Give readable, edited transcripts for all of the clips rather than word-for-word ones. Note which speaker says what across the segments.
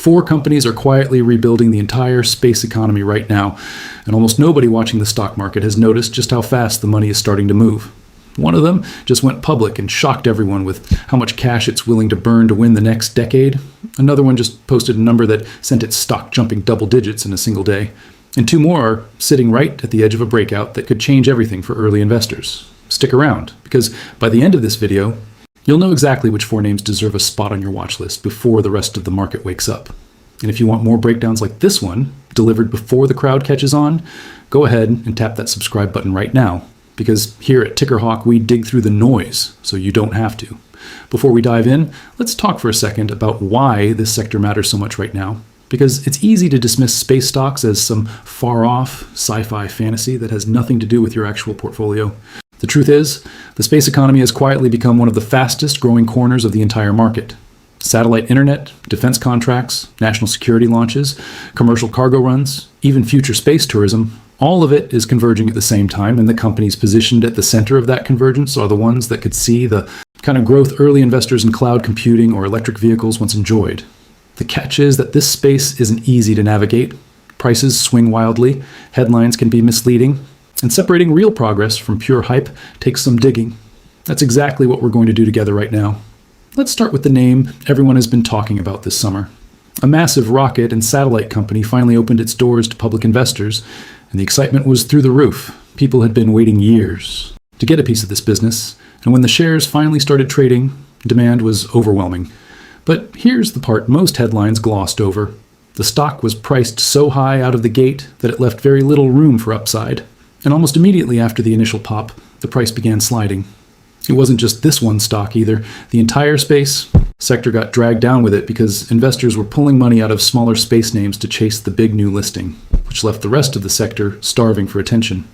Speaker 1: 4 companies are quietly rebuilding the entire space economy right now, and almost nobody watching the stock market has noticed just how fast the money is starting to move. One of them just went public and shocked everyone with how much cash it's willing to burn to win the next decade. Another one just posted a number that sent its stock jumping double digits in a single day. And 2 more are sitting right at the edge of a breakout that could change everything for early investors. Stick around, because by the end of this video, you'll know exactly which 4 names deserve a spot on your watch list before the rest of the market wakes up. And if you want more breakdowns like this one, delivered before the crowd catches on, go ahead and tap that subscribe button right now. Because here at Tickerhawk, we dig through the noise, so you don't have to. Before we dive in, let's talk for a second about why this sector matters so much right now. Because it's easy to dismiss space stocks as some far-off sci-fi fantasy that has nothing to do with your actual portfolio. The truth is, the space economy has quietly become one of the fastest growing corners of the entire market. Satellite internet, defense contracts, national security launches, commercial cargo runs, even future space tourism, all of it is converging at the same time, and the companies positioned at the center of that convergence are the ones that could see the kind of growth early investors in cloud computing or electric vehicles once enjoyed. The catch is that this space isn't easy to navigate. Prices swing wildly, headlines can be misleading, and separating real progress from pure hype takes some digging. That's exactly what we're going to do together right now. Let's start with the name everyone has been talking about this summer. A massive rocket and satellite company finally opened its doors to public investors, and the excitement was through the roof. People had been waiting years to get a piece of this business, and when the shares finally started trading, demand was overwhelming. But here's the part most headlines glossed over. The stock was priced so high out of the gate that it left very little room for upside, and almost immediately after the initial pop, the price began sliding. It wasn't just this one stock either. The entire space sector got dragged down with it because investors were pulling money out of smaller space names to chase the big new listing, which left the rest of the sector starving for attention.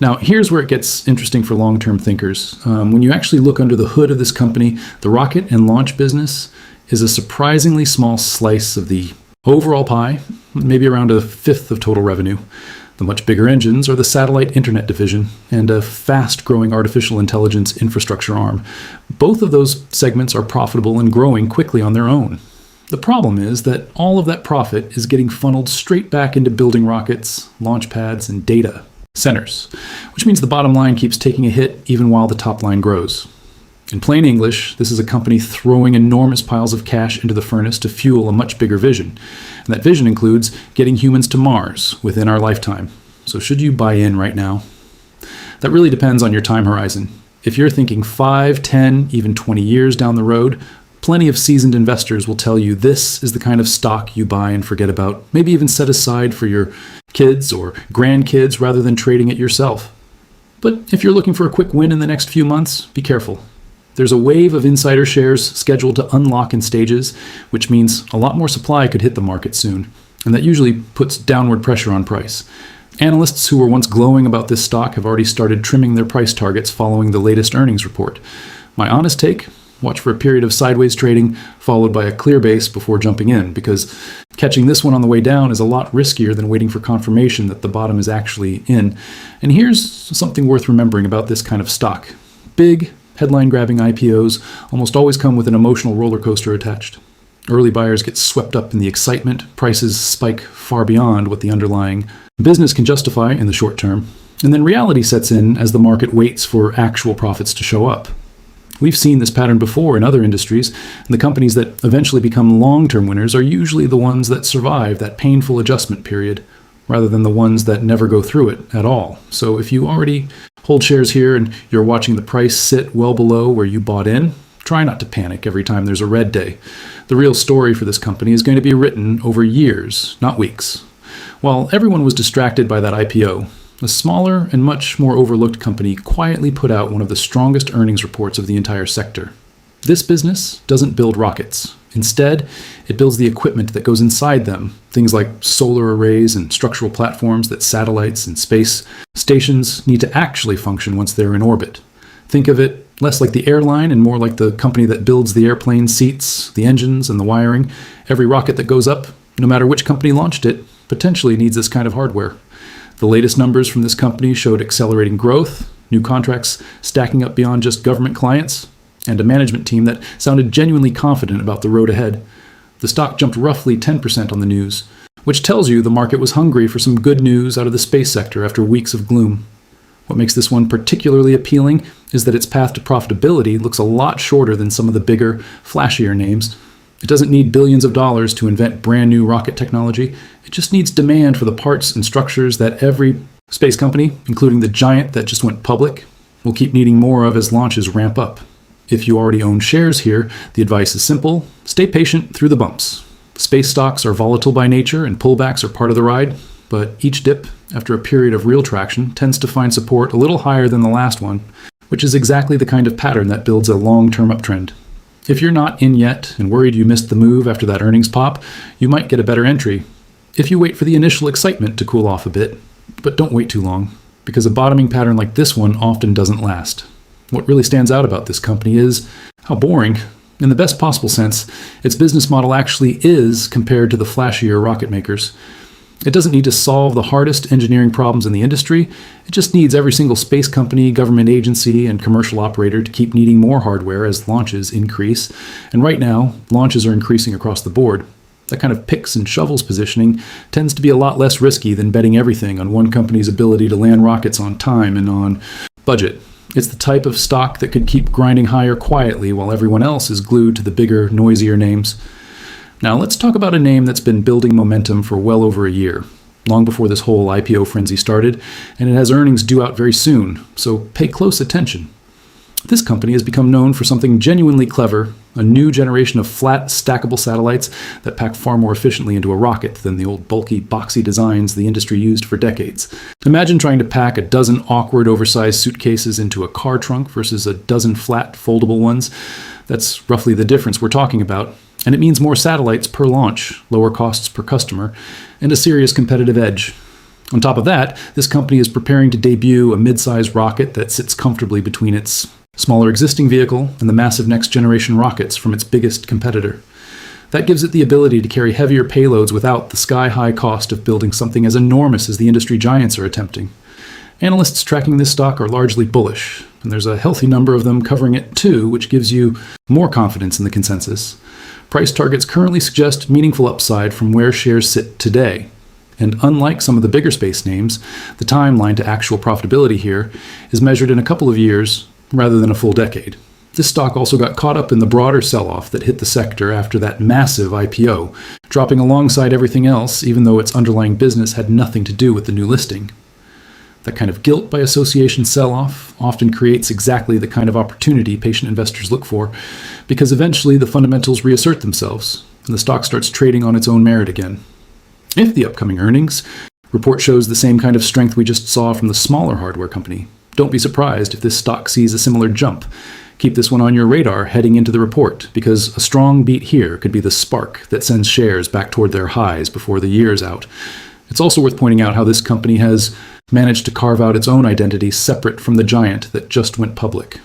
Speaker 1: Now, here's where it gets interesting for long-term thinkers. When you actually look under the hood of this company, the rocket and launch business is a surprisingly small slice of the overall pie, maybe around 1/5 of total revenue. The much bigger engines are the satellite internet division and a fast-growing artificial intelligence infrastructure arm. Both of those segments are profitable and growing quickly on their own. The problem is that all of that profit is getting funneled straight back into building rockets, launch pads, and data centers, which means the bottom line keeps taking a hit even while the top line grows. In plain English, this is a company throwing enormous piles of cash into the furnace to fuel a much bigger vision. And that vision includes getting humans to Mars within our lifetime. So should you buy in right now? That really depends on your time horizon. If you're thinking 5, 10, even 20 years down the road, plenty of seasoned investors will tell you this is the kind of stock you buy and forget about, maybe even set aside for your kids or grandkids rather than trading it yourself. But if you're looking for a quick win in the next few months, be careful. There's a wave of insider shares scheduled to unlock in stages, which means a lot more supply could hit the market soon, and that usually puts downward pressure on price. Analysts who were once glowing about this stock have already started trimming their price targets following the latest earnings report. My honest take, watch for a period of sideways trading followed by a clear base before jumping in, because catching this one on the way down is a lot riskier than waiting for confirmation that the bottom is actually in. And here's something worth remembering about this kind of stock. Big, headline-grabbing IPOs almost always come with an emotional roller coaster attached. Early buyers get swept up in the excitement, prices spike far beyond what the underlying business can justify in the short term, and then reality sets in as the market waits for actual profits to show up. We've seen this pattern before in other industries, and the companies that eventually become long-term winners are usually the ones that survive that painful adjustment period, rather than the ones that never go through it at all. So if you already hold shares here and you're watching the price sit well below where you bought in, try not to panic every time there's a red day. The real story for this company is going to be written over years, not weeks. While everyone was distracted by that IPO, a smaller and much more overlooked company quietly put out one of the strongest earnings reports of the entire sector. This business doesn't build rockets. Instead, it builds the equipment that goes inside them, things like solar arrays and structural platforms that satellites and space stations need to actually function once they're in orbit. Think of it less like the airline and more like the company that builds the airplane seats, the engines, and the wiring. Every rocket that goes up, no matter which company launched it, potentially needs this kind of hardware. The latest numbers from this company showed accelerating growth, new contracts stacking up beyond just government clients, and a management team that sounded genuinely confident about the road ahead. The stock jumped roughly 10% on the news, which tells you the market was hungry for some good news out of the space sector after weeks of gloom. What makes this one particularly appealing is that its path to profitability looks a lot shorter than some of the bigger, flashier names. It doesn't need billions of dollars to invent brand new rocket technology. It just needs demand for the parts and structures that every space company, including the giant that just went public, will keep needing more of as launches ramp up. If you already own shares here, the advice is simple: stay patient through the bumps. Space stocks are volatile by nature and pullbacks are part of the ride, but each dip, after a period of real traction, tends to find support a little higher than the last one, which is exactly the kind of pattern that builds a long-term uptrend. If you're not in yet and worried you missed the move after that earnings pop, you might get a better entry if you wait for the initial excitement to cool off a bit. But don't wait too long, because a bottoming pattern like this one often doesn't last. What really stands out about this company is how boring, in the best possible sense, its business model actually is compared to the flashier rocket makers. It doesn't need to solve the hardest engineering problems in the industry. It just needs every single space company, government agency, and commercial operator to keep needing more hardware as launches increase. And right now, launches are increasing across the board. That kind of picks and shovels positioning tends to be a lot less risky than betting everything on one company's ability to land rockets on time and on budget. It's the type of stock that could keep grinding higher quietly while everyone else is glued to the bigger, noisier names. Now let's talk about a name that's been building momentum for well over a year, long before this whole IPO frenzy started, and it has earnings due out very soon, so pay close attention. This company has become known for something genuinely clever, a new generation of flat, stackable satellites that pack far more efficiently into a rocket than the old bulky, boxy designs the industry used for decades. Imagine trying to pack a dozen awkward, oversized suitcases into a car trunk versus a dozen flat, foldable ones. That's roughly the difference we're talking about. And it means more satellites per launch, lower costs per customer, and a serious competitive edge. On top of that, this company is preparing to debut a mid-sized rocket that sits comfortably between its smaller existing vehicle and the massive next-generation rockets from its biggest competitor. That gives it the ability to carry heavier payloads without the sky-high cost of building something as enormous as the industry giants are attempting. Analysts tracking this stock are largely bullish, and there's a healthy number of them covering it too, which gives you more confidence in the consensus. Price targets currently suggest meaningful upside from where shares sit today. And unlike some of the bigger space names, the timeline to actual profitability here is measured in a couple of years rather than a full decade. This stock also got caught up in the broader sell-off that hit the sector after that massive IPO, dropping alongside everything else even though its underlying business had nothing to do with the new listing. That kind of guilt by association sell-off often creates exactly the kind of opportunity patient investors look for, because eventually the fundamentals reassert themselves and the stock starts trading on its own merit again. If the upcoming earnings report shows the same kind of strength we just saw from the smaller hardware company, don't be surprised if this stock sees a similar jump. Keep this one on your radar heading into the report, because a strong beat here could be the spark that sends shares back toward their highs before the year's out. It's also worth pointing out how this company has managed to carve out its own identity separate from the giant that just went public.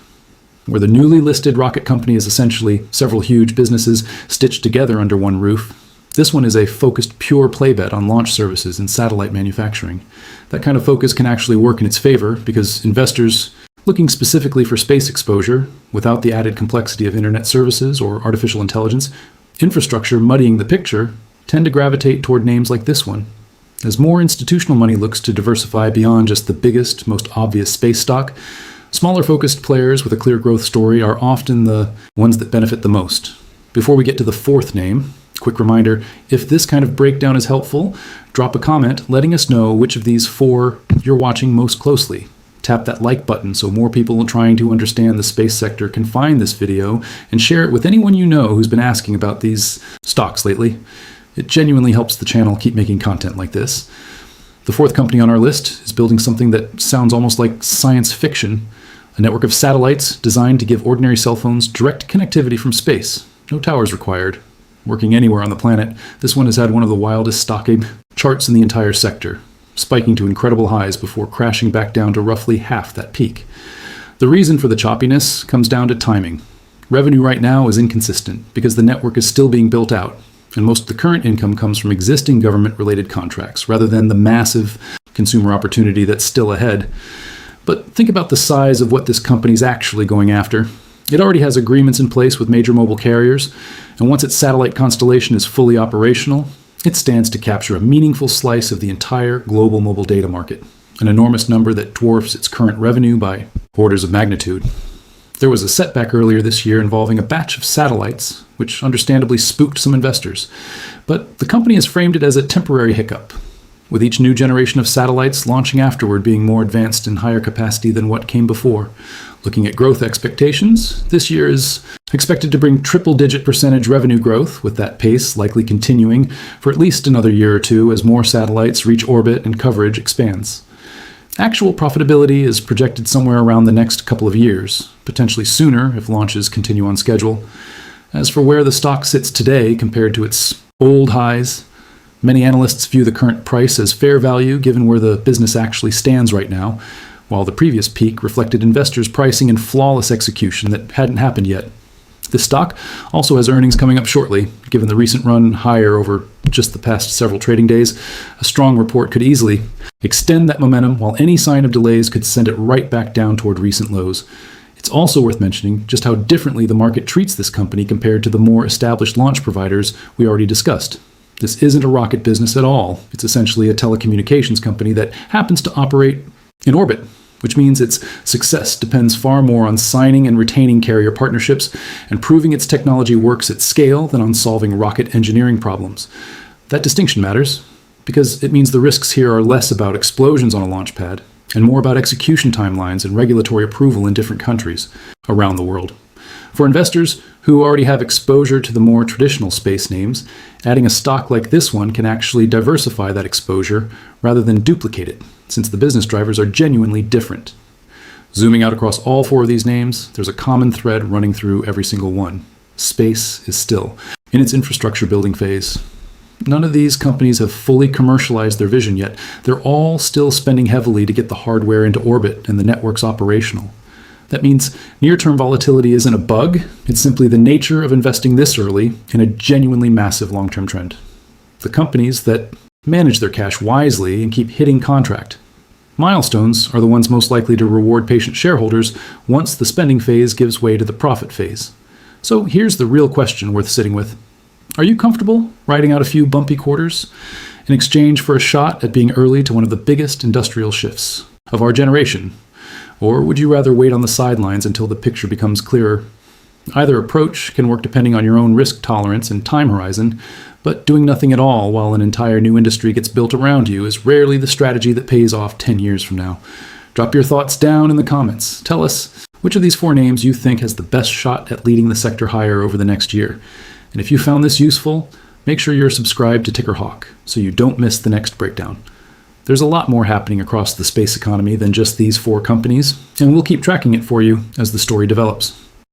Speaker 1: Where the newly listed rocket company is essentially several huge businesses stitched together under one roof, this one is a focused pure play bet on launch services and satellite manufacturing. That kind of focus can actually work in its favor because investors looking specifically for space exposure, without the added complexity of internet services or artificial intelligence, infrastructure muddying the picture, tend to gravitate toward names like this one. As more institutional money looks to diversify beyond just the biggest, most obvious space stock, smaller focused players with a clear growth story are often the ones that benefit the most. Before we get to the fourth name, quick reminder, if this kind of breakdown is helpful, drop a comment letting us know which of these four you're watching most closely. Tap that like button so more people trying to understand the space sector can find this video and share it with anyone you know who's been asking about these stocks lately. It genuinely helps the channel keep making content like this. The fourth company on our list is building something that sounds almost like science fiction, a network of satellites designed to give ordinary cell phones direct connectivity from space. No towers required. Working anywhere on the planet, this one has had one of the wildest stocking charts in the entire sector, spiking to incredible highs before crashing back down to roughly half that peak. The reason for the choppiness comes down to timing. Revenue right now is inconsistent because the network is still being built out, and most of the current income comes from existing government-related contracts rather than the massive consumer opportunity that's still ahead. But think about the size of what this company's actually going after. It already has agreements in place with major mobile carriers, and once its satellite constellation is fully operational, it stands to capture a meaningful slice of the entire global mobile data market, an enormous number that dwarfs its current revenue by orders of magnitude. There was a setback earlier this year involving a batch of satellites, which understandably spooked some investors, but the company has framed it as a temporary hiccup, with each new generation of satellites launching afterward being more advanced and higher capacity than what came before. Looking at growth expectations, this year is expected to bring triple-digit percentage revenue growth, with that pace likely continuing for at least another year or two as more satellites reach orbit and coverage expands. Actual profitability is projected somewhere around the next couple of years, potentially sooner if launches continue on schedule. As for where the stock sits today compared to its old highs, many analysts view the current price as fair value given where the business actually stands right now, while the previous peak reflected investors' pricing and flawless execution that hadn't happened yet. This stock also has earnings coming up shortly. Given the recent run higher over just the past several trading days, a strong report could easily extend that momentum, while any sign of delays could send it right back down toward recent lows. It's also worth mentioning just how differently the market treats this company compared to the more established launch providers we already discussed. This isn't a rocket business at all. It's essentially a telecommunications company that happens to operate in orbit, which means its success depends far more on signing and retaining carrier partnerships and proving its technology works at scale than on solving rocket engineering problems. That distinction matters because it means the risks here are less about explosions on a launch pad and more about execution timelines and regulatory approval in different countries around the world. For investors who already have exposure to the more traditional space names, adding a stock like this one can actually diversify that exposure rather than duplicate it, since the business drivers are genuinely different. Zooming out across all four of these names, there's a common thread running through every single one. Space is still in its infrastructure building phase. None of these companies have fully commercialized their vision yet. They're all still spending heavily to get the hardware into orbit and the networks operational. That means near-term volatility isn't a bug, it's simply the nature of investing this early in a genuinely massive long-term trend. The companies that manage their cash wisely and keep hitting contract milestones are the ones most likely to reward patient shareholders once the spending phase gives way to the profit phase. So here's the real question worth sitting with. Are you comfortable riding out a few bumpy quarters in exchange for a shot at being early to one of the biggest industrial shifts of our generation? Or would you rather wait on the sidelines until the picture becomes clearer? Either approach can work depending on your own risk tolerance and time horizon, but doing nothing at all while an entire new industry gets built around you is rarely the strategy that pays off 10 years from now. Drop your thoughts down in the comments. Tell us which of these four names you think has the best shot at leading the sector higher over the next year. And if you found this useful, make sure you're subscribed to TickerHawk so you don't miss the next breakdown. There's a lot more happening across the space economy than just these four companies, and we'll keep tracking it for you as the story develops.